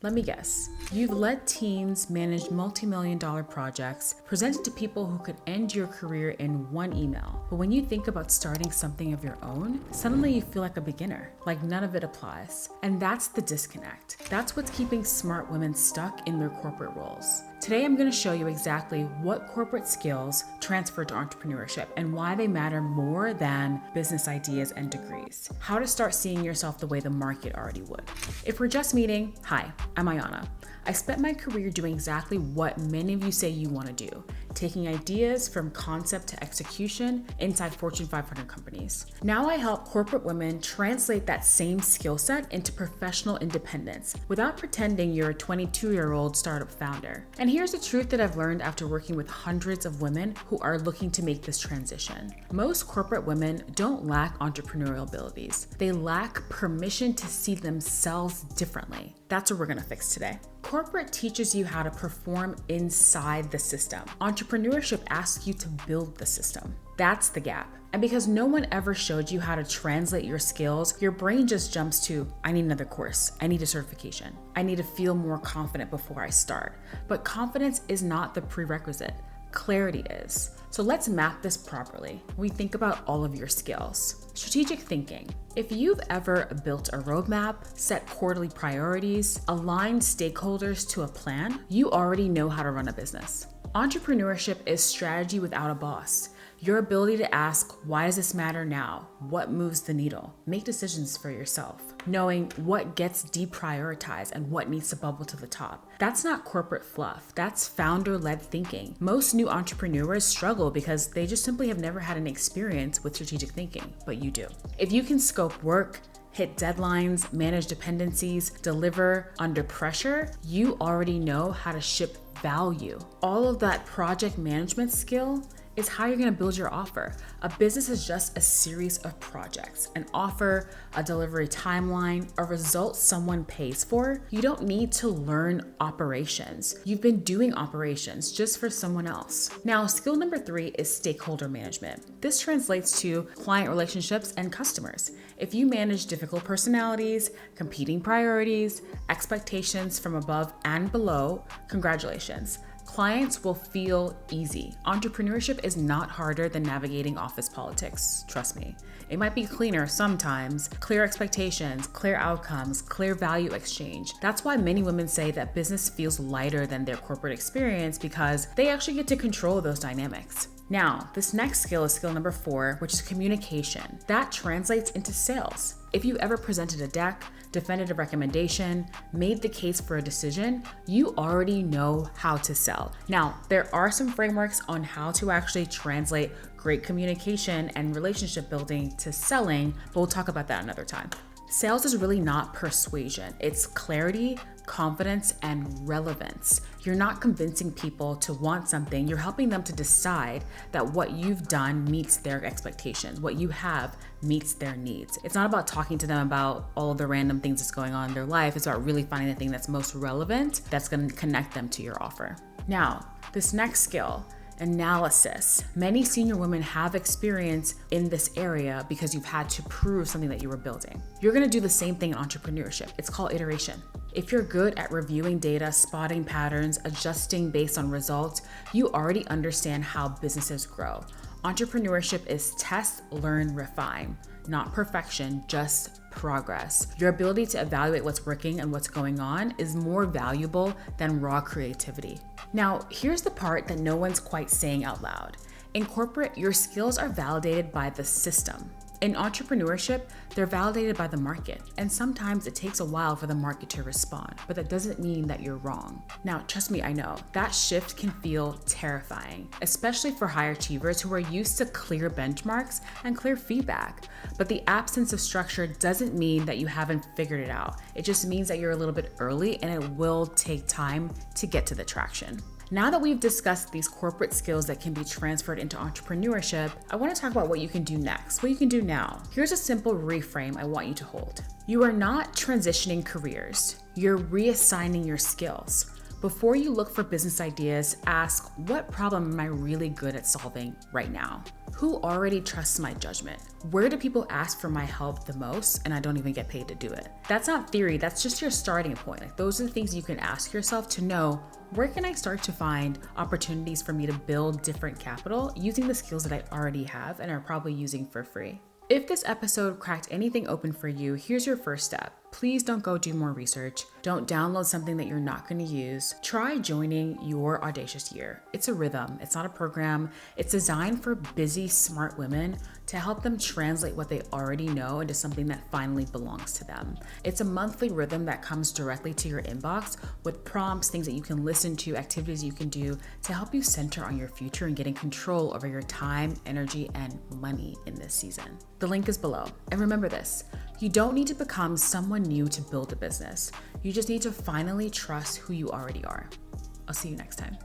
Let me guess. You've led teams, managed multi-million-dollar projects, presented to people who could end your career in one email. But when you think about starting something of your own, suddenly you feel like a beginner, like none of it applies. And that's the disconnect. That's what's keeping smart women stuck in their corporate roles. Today, I'm going to show you exactly what corporate skills transfer to entrepreneurship and why they matter more than business ideas and degrees. How to start seeing yourself the way the market already would. If we're just meeting, hi, I'm Ayana. I spent my career doing exactly what many of you say you want to do, taking ideas from concept to execution inside Fortune 500 companies. Now I help corporate women translate that same skill set into professional independence without pretending you're a 22-year-old startup founder. And here's the truth that I've learned after working with hundreds of women who are looking to make this transition. Most corporate women don't lack entrepreneurial abilities. They lack permission to see themselves differently. That's what we're going to fix today. Corporate teaches you how to perform inside the system. Entrepreneurship asks you to build the system. That's the gap. And because no one ever showed you how to translate your skills, your brain just jumps to, I need another course, I need a certification, I need to feel more confident before I start. But confidence is not the prerequisite. Clarity is. So let's map this properly. We think about all of your skills. Strategic thinking. If you've ever built a roadmap, set quarterly priorities, aligned stakeholders to a plan, you already know how to run a business. Entrepreneurship is strategy without a boss. Your ability to ask, why does this matter now? What moves the needle? Make decisions for yourself. Knowing what gets deprioritized and what needs to bubble to the top. That's not corporate fluff. That's founder-led thinking. Most new entrepreneurs struggle because they just simply have never had an experience with strategic thinking, but you do. If you can scope work, hit deadlines, manage dependencies, deliver under pressure, you already know how to ship value. All of that project management skill is how you're going to build your offer. A business is just a series of projects, an offer, a delivery timeline, a result someone pays for. You don't need to learn operations. You've been doing operations just for someone else. Now, skill number 3 is stakeholder management. This translates to client relationships and customers. If you manage difficult personalities, competing priorities, expectations from above and below, congratulations. Clients will feel easy. Entrepreneurship is not harder than navigating office politics, trust me. It might be cleaner sometimes, clear expectations, clear outcomes, clear value exchange. That's why many women say that business feels lighter than their corporate experience because they actually get to control those dynamics. Now, this next skill is skill number 4, which is communication. That translates into sales. If you've ever presented a deck, defended a recommendation, made the case for a decision, you already know how to sell. Now, there are some frameworks on how to actually translate great communication and relationship building to selling, but we'll talk about that another time. Sales is really not persuasion. It's clarity, confidence, and relevance. You're not convincing people to want something. You're helping them to decide that what you've done meets their expectations. What you have meets their needs. It's not about talking to them about all of the random things that's going on in their life. It's about really finding the thing that's most relevant, that's going to connect them to your offer. Now, this next skill, analysis. Many senior women have experience in this area because you've had to prove something that you were building. You're going to do the same thing in entrepreneurship. It's called iteration. If you're good at reviewing data, spotting patterns, adjusting based on results, you already understand how businesses grow. Entrepreneurship is test, learn, refine. Not perfection, just progress. Your ability to evaluate what's working and what's going on is more valuable than raw creativity. Now, here's the part that no one's quite saying out loud. In corporate, your skills are validated by the system. In entrepreneurship, they're validated by the market, and sometimes it takes a while for the market to respond, but that doesn't mean that you're wrong. Now, trust me, I know, that shift can feel terrifying, especially for high achievers who are used to clear benchmarks and clear feedback. But the absence of structure doesn't mean that you haven't figured it out. It just means that you're a little bit early, and it will take time to get to the traction. Now that we've discussed these corporate skills that can be transferred into entrepreneurship, I want to talk about what you can do next, what you can do now. Here's a simple reframe I want you to hold. You are not transitioning careers, you're reassigning your skills. Before you look for business ideas, ask, what problem am I really good at solving right now? Who already trusts my judgment? Where do people ask for my help the most and I don't even get paid to do it? That's not theory, that's just your starting point. Like, those are the things you can ask yourself to know, where can I start to find opportunities for me to build different capital using the skills that I already have and are probably using for free? If this episode cracked anything open for you, here's your first step. Please don't go do more research. Don't download something that you're not going to use. Try joining your Audacious year. It's a rhythm. It's not a program. It's designed for busy, smart women to help them translate what they already know into something that finally belongs to them. It's a monthly rhythm that comes directly to your inbox with prompts, things that you can listen to, activities you can do to help you center on your future and getting control over your time, energy, and money in this season. The link is below. And remember this, you don't need to become someone new to build a business. You just need to finally trust who you already are. I'll see you next time.